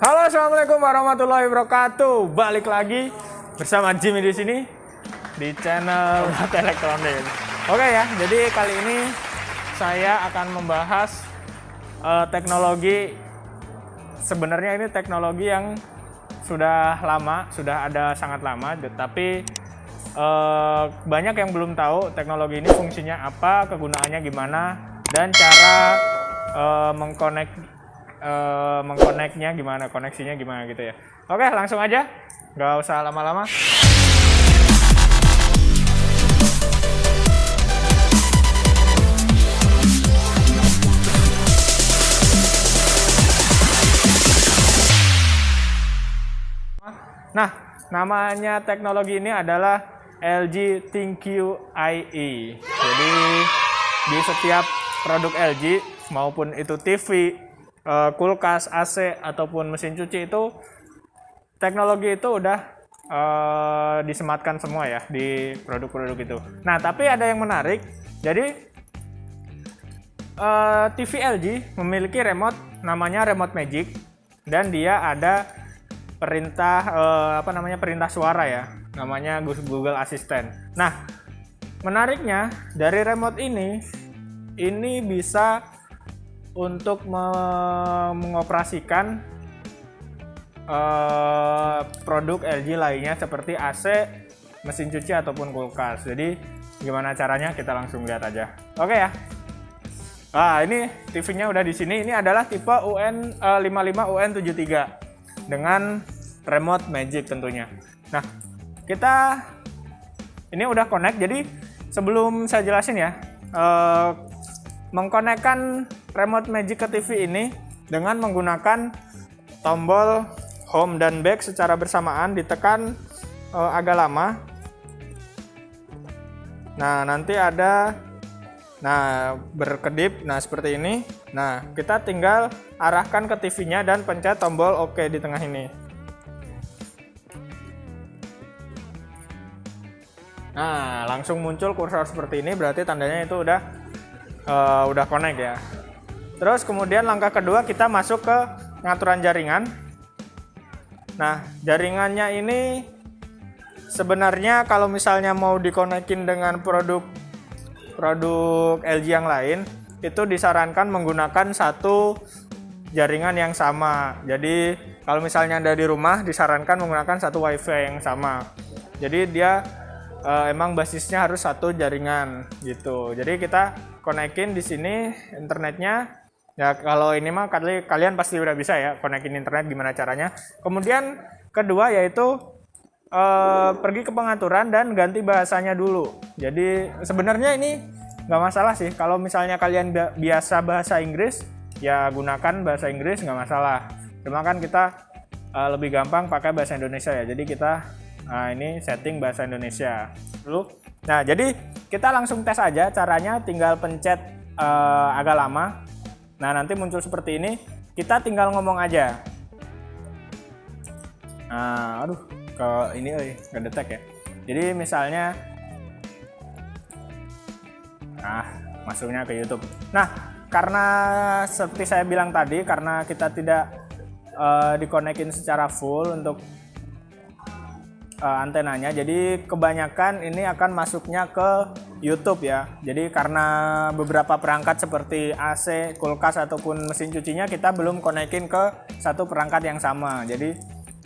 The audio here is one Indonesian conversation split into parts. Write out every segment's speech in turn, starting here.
Halo, assalamualaikum warahmatullahi wabarakatuh. Balik lagi bersama Jimmy di sini di channel Elektronik. Oke ya, jadi kali ini saya akan membahas teknologi. Sebenarnya ini teknologi yang sudah lama, sudah ada sangat lama, tetapi banyak yang belum tahu teknologi ini fungsinya apa, kegunaannya gimana, dan cara mengkoneknya gimana, koneksinya gimana gitu ya. Oke, langsung aja, nggak usah lama-lama. Nah, namanya teknologi ini adalah LG ThinQ IE. Jadi di setiap produk LG maupun itu TV, kulkas, AC ataupun mesin cuci itu teknologi itu udah disematkan semua ya di produk-produk itu. Nah, tapi ada yang menarik. Jadi TV LG memiliki remote namanya Remote Magic dan dia ada perintah perintah suara ya, namanya Google Assistant. Nah, menariknya dari remote ini bisa untuk mengoperasikan produk LG lainnya seperti AC, mesin cuci ataupun kulkas. Jadi gimana caranya, kita langsung lihat aja. Oke ya. Nah, ini TV-nya udah di sini. Ini adalah tipe UN55UN73 dengan Remote Magic tentunya. Nah, kita ini udah connect. Jadi sebelum saya jelasin ya, mengkonekkan Remote Magic ke TV ini dengan menggunakan tombol home dan back secara bersamaan, ditekan agak lama. Nah, nanti ada berkedip, seperti ini. Nah, kita tinggal arahkan ke TV-nya dan pencet tombol OK di tengah ini. Nah, langsung muncul kursor seperti ini, berarti tandanya itu udah connect ya. Terus kemudian langkah kedua, kita masuk ke pengaturan jaringan. Nah, jaringannya ini sebenarnya kalau misalnya mau dikonekin dengan produk LG yang lain, itu disarankan menggunakan satu jaringan yang sama. Jadi kalau misalnya Anda di rumah, disarankan menggunakan satu WiFi yang sama. Jadi dia emang basisnya harus satu jaringan gitu. Jadi kita konekin di sini internetnya. Ya kalau ini mah kalian pasti udah bisa ya konekin internet, gimana caranya. Kemudian kedua yaitu pergi ke pengaturan dan ganti bahasanya dulu. Jadi sebenarnya ini nggak masalah sih. Kalau misalnya kalian biasa bahasa Inggris, ya gunakan bahasa Inggris, nggak masalah. Cuma kan kita lebih gampang pakai bahasa Indonesia ya. Jadi kita ini setting bahasa Indonesia dulu. Nah, jadi kita langsung tes aja caranya, tinggal pencet agak lama. Nah, nanti muncul seperti ini. Kita tinggal ngomong aja. Nah, ke ini ngedetek ya. Jadi misalnya masuknya ke YouTube. Nah, karena seperti saya bilang tadi, karena kita tidak dikonekin secara full untuk antenanya, jadi kebanyakan ini akan masuknya ke YouTube ya. Jadi karena beberapa perangkat seperti AC, kulkas ataupun mesin cucinya kita belum konekin ke satu perangkat yang sama. Jadi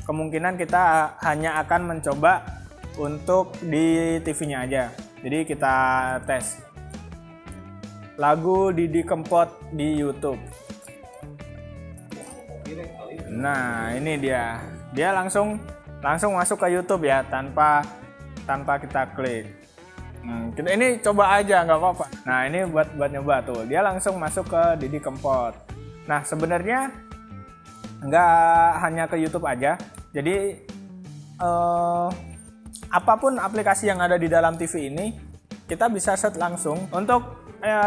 kemungkinan kita hanya akan mencoba untuk di TV-nya aja. Jadi kita tes lagu Didi Kempot di YouTube. Nah, ini dia langsung masuk ke YouTube ya, tanpa kita klik. Kita ini coba aja, nggak apa-apa. Nah, ini buat nyoba tuh, dia langsung masuk ke Didi Kempot. Nah, sebenarnya nggak hanya ke YouTube aja. Jadi apapun aplikasi yang ada di dalam TV ini kita bisa set langsung. Untuk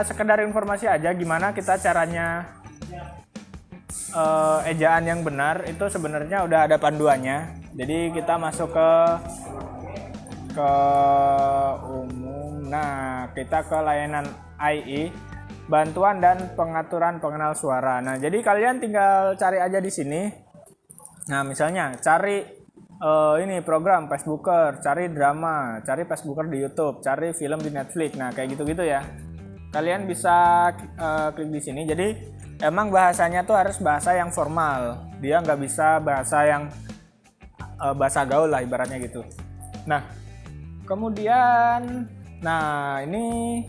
sekedar informasi aja, gimana kita caranya ejaan yang benar itu sebenarnya udah ada panduannya. Jadi kita masuk ke umum. Nah, kita ke layanan IE, bantuan dan pengaturan pengenal suara. Nah, jadi kalian tinggal cari aja di sini. Nah, misalnya cari ini program Facebooker, cari drama, cari Facebooker di YouTube, cari film di Netflix. Nah, kayak gitu-gitu ya. Kalian bisa klik di sini. Jadi emang bahasanya tuh harus bahasa yang formal. Dia nggak bisa bahasa yang bahasa gaul lah ibaratnya gitu. Nah, kemudian, nah ini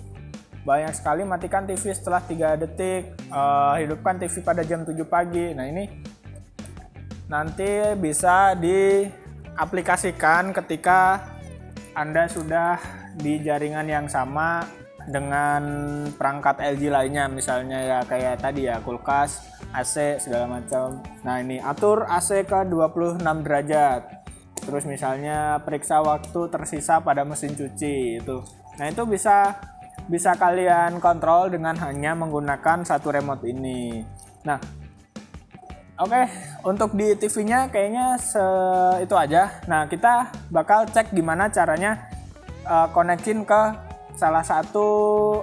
banyak sekali matikan TV setelah 3 detik, hidupkan TV pada jam 7 pagi. Nah ini nanti bisa diaplikasikan ketika Anda sudah di jaringan yang sama dengan perangkat LG lainnya, misalnya ya kayak tadi ya, kulkas, AC segala macam. Nah ini atur AC ke 26 derajat. Terus misalnya periksa waktu tersisa pada mesin cuci itu. Nah itu bisa kalian kontrol dengan hanya menggunakan satu remote ini. Nah, oke, untuk di TV-nya kayaknya itu aja. Nah, kita bakal cek gimana caranya konekin ke salah satu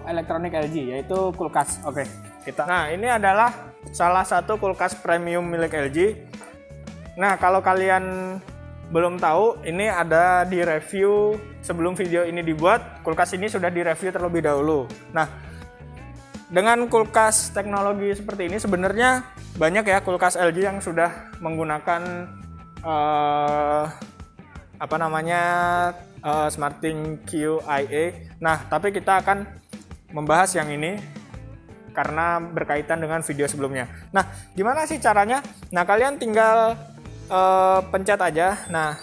elektronik LG, yaitu kulkas. Oke, kita. Nah, ini adalah salah satu kulkas premium milik LG. Nah, kalau kalian belum tahu, ini ada di review sebelum video ini dibuat. Kulkas ini sudah direview terlebih dahulu. Nah, dengan kulkas teknologi seperti ini sebenarnya banyak ya kulkas LG yang sudah menggunakan SmartThings QIA. Nah, tapi kita akan membahas yang ini karena berkaitan dengan video sebelumnya. Nah, gimana sih caranya? Nah, kalian tinggal pencet aja. Nah,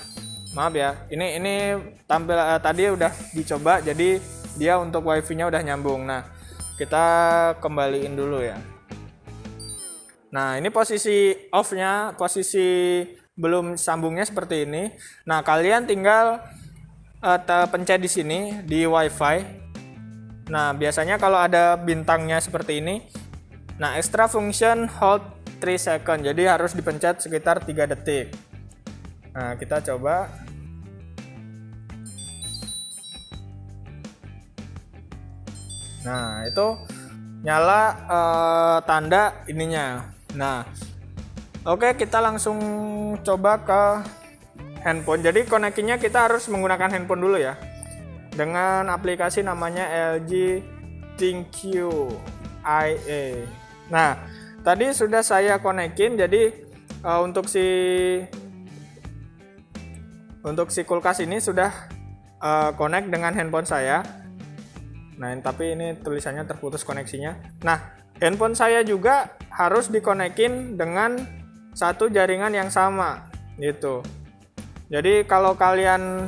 maaf ya, ini tampil tadi udah dicoba, jadi dia untuk wifi-nya udah nyambung. Nah, kita kembaliin dulu ya. Nah, ini posisi off-nya, posisi belum sambungnya seperti ini. Nah, kalian tinggal pencet di sini di wifi. Nah, biasanya kalau ada bintangnya seperti ini, nah extra function hold 3 second, jadi harus dipencet sekitar 3 detik. Nah, kita coba. Nah, itu nyala tanda ininya. Nah, oke, kita langsung coba ke handphone. Jadi koneksinya kita harus menggunakan handphone dulu ya, dengan aplikasi namanya LG ThinQ IA. Nah, tadi sudah saya konekin, jadi untuk si kulkas ini sudah connect dengan handphone saya. Nah, tapi ini tulisannya terputus koneksinya. Nah, handphone saya juga harus dikonekin dengan satu jaringan yang sama gitu. Jadi kalau kalian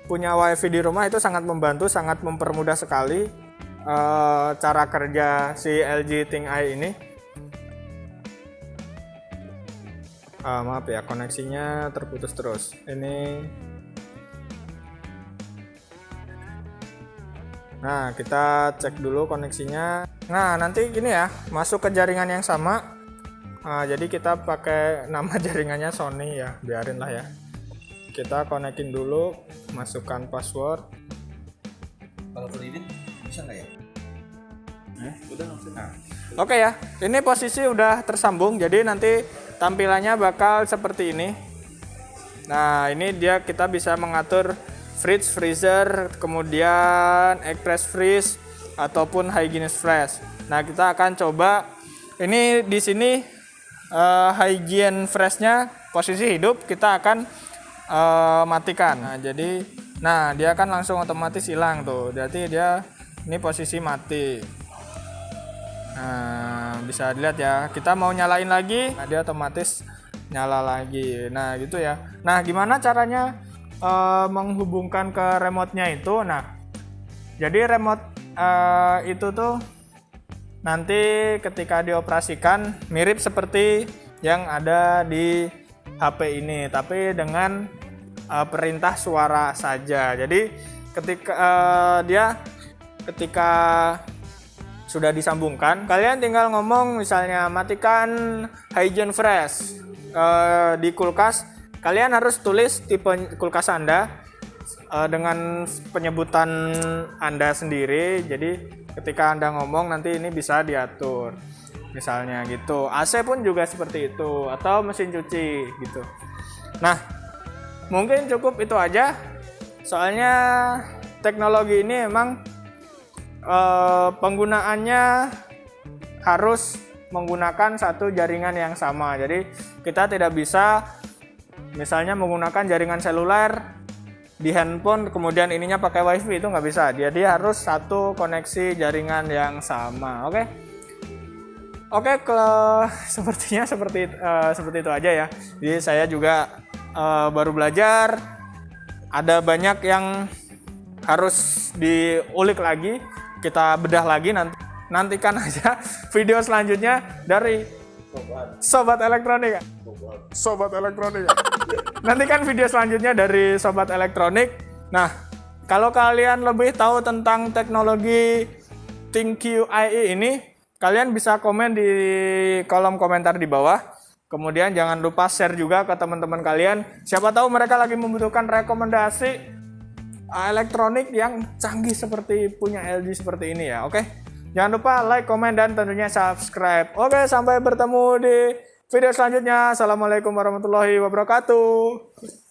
punya wifi di rumah itu sangat membantu, sangat mempermudah sekali cara kerja si LG ThinQ AI ini. Maaf ya, koneksinya terputus terus. Nah, kita cek dulu koneksinya. Nah, nanti gini ya, masuk ke jaringan yang sama. Jadi kita pakai nama jaringannya Sony ya, biarin lah ya. Kita konekin dulu, masukkan password. Kalau kredit bisa nggak ya? Udah langsung. Oke ya, ini posisi udah tersambung, jadi nanti tampilannya bakal seperti ini. Nah, ini kita bisa mengatur fridge, freezer, kemudian express freeze ataupun hygienic freeze. Nah, kita akan coba ini di sini hygiene freeze-nya posisi hidup, kita akan matikan. Nah, jadi dia akan langsung otomatis hilang tuh. Berarti dia ini posisi mati. Nah, bisa dilihat ya. Kita mau nyalain lagi, dia otomatis nyala lagi. Nah, gitu ya. Nah, gimana caranya menghubungkan ke remote-nya itu? Nah, jadi remote itu tuh nanti ketika dioperasikan mirip seperti yang ada di HP ini, tapi dengan perintah suara saja. Jadi ketika sudah disambungkan, kalian tinggal ngomong misalnya matikan hygiene freeze di kulkas. Kalian harus tulis tipe kulkas Anda dengan penyebutan Anda sendiri. Jadi ketika Anda ngomong nanti ini bisa diatur. misalnya gitu. AC pun juga seperti itu, atau mesin cuci gitu. Nah, mungkin cukup itu aja. Soalnya teknologi ini emang penggunaannya harus menggunakan satu jaringan yang sama. Jadi kita tidak bisa misalnya menggunakan jaringan seluler di handphone kemudian ininya pakai wifi, itu nggak bisa. Jadi harus satu koneksi jaringan yang sama. Oke, sepertinya seperti itu aja ya. Jadi saya juga baru belajar, ada banyak yang harus diulik lagi, kita bedah lagi. Nantikan aja video selanjutnya dari Sobat Elektronik. Nantikan video selanjutnya dari Sobat Elektronik. Nah, kalau kalian lebih tahu tentang teknologi ThinQ AI ini, kalian bisa komen di kolom komentar di bawah. Kemudian jangan lupa share juga ke teman-teman kalian. Siapa tahu mereka lagi membutuhkan rekomendasi elektronik yang canggih seperti punya LG seperti ini ya. Oke. Jangan lupa like, komen, dan tentunya subscribe. Oke, sampai bertemu di video selanjutnya. Assalamualaikum warahmatullahi wabarakatuh.